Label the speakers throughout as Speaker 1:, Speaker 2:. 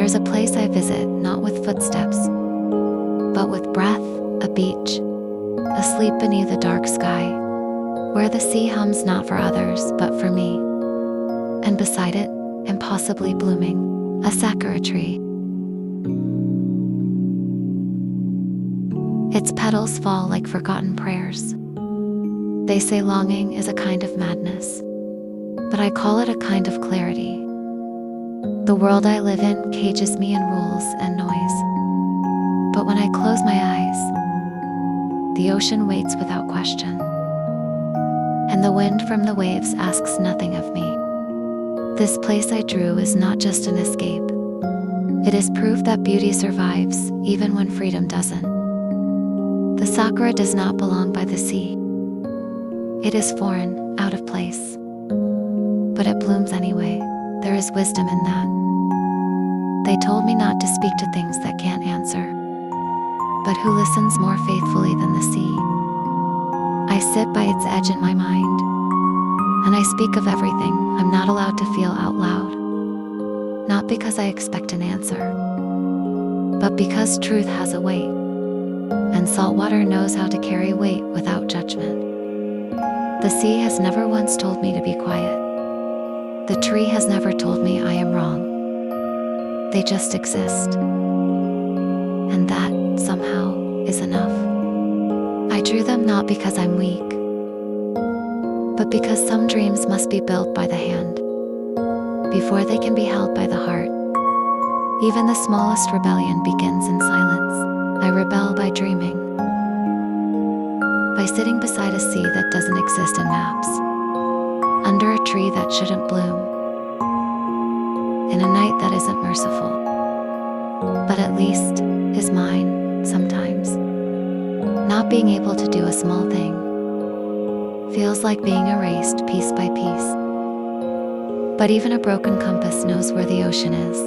Speaker 1: There's a place I visit not with footsteps, but with breath, a beach, asleep beneath a dark sky, where the sea hums not for others but for me. And beside it, impossibly blooming, a Sakura tree. Its petals fall like forgotten prayers. They say longing is a kind of madness, but I call it a kind of clarity. The world I live in cages me in rules and noise. But when I close my eyes, the ocean waits without question. And the wind from the waves asks nothing of me. This place I drew is not just an escape. It is proof that beauty survives, even when freedom doesn't. The Sakura does not belong by the sea. It is foreign, out of place. But it blooms anyway. There is wisdom in that. They told me not to speak to things that can't answer, but who listens more faithfully than the sea? I sit by its edge in my mind, and I speak of everything I'm not allowed to feel out loud. Not because I expect an answer, but because truth has a weight, and salt water knows how to carry weight without judgment. The sea has never once told me to be quiet. The tree has never told me I am wrong. They just exist. And that, somehow, is enough. I drew them not because I'm weak, but because some dreams must be built by the hand, before they can be held by the heart. Even the smallest rebellion begins in silence. I rebel by dreaming, by sitting beside a sea that doesn't exist in maps, under a tree that shouldn't bloom, in a night that isn't merciful, but at least is mine sometimes. Not being able to do a small thing feels like being erased piece by piece. But even a broken compass knows where the ocean is,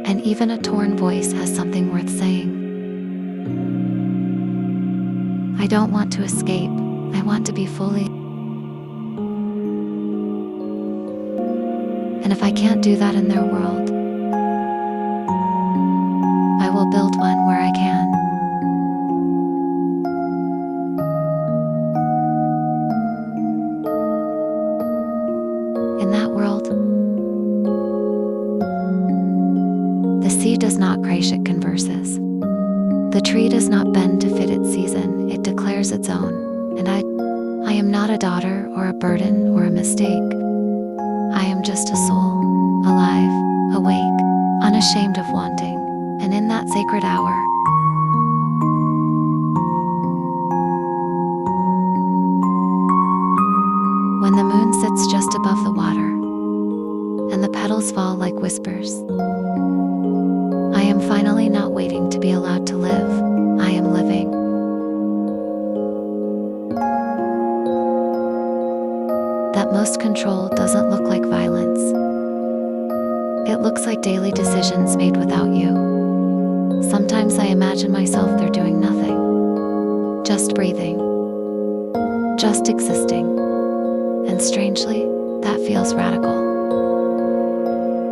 Speaker 1: and even a torn voice has something worth saying. I don't want to escape, I want to be fully. And if I can't do that in their world, I will build one where I can. In that world, the sea does not crash, it converses. The tree does not bend to fit its season, it declares its own. And I am not a daughter or a burden or a mistake. I am just a soul, alive, awake, unashamed of wanting, and in that sacred hour, when the moon sits just above the water, and the petals fall like whispers, I am finally not waiting to be allowed to live, I am living. That most control doesn't look like violence. It looks like daily decisions made without you. Sometimes I imagine myself there doing nothing, just breathing, just existing. And strangely, that feels radical.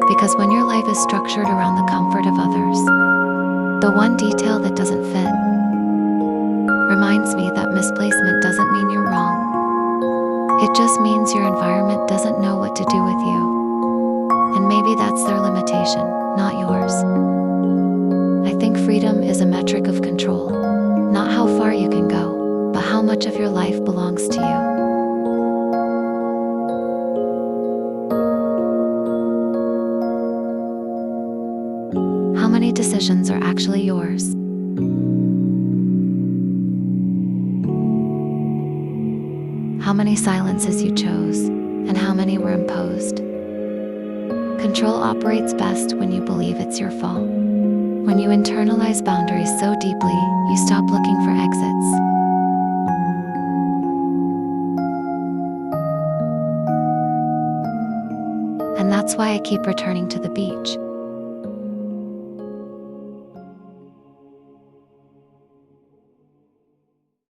Speaker 1: Because when your life is structured around the comfort of others, the one detail that doesn't fit reminds me that misplacement doesn't mean you're wrong. It just means your environment doesn't know what to do with you. And maybe that's their limitation, not yours. I think freedom is a metric of control. Not how far you can go, but how much of your life belongs to you. How many decisions are actually yours? How many silences you chose, and how many were imposed? Control operates best when you believe it's your fault. When you internalize boundaries so deeply, you stop looking for exits. And that's why I keep returning to the beach.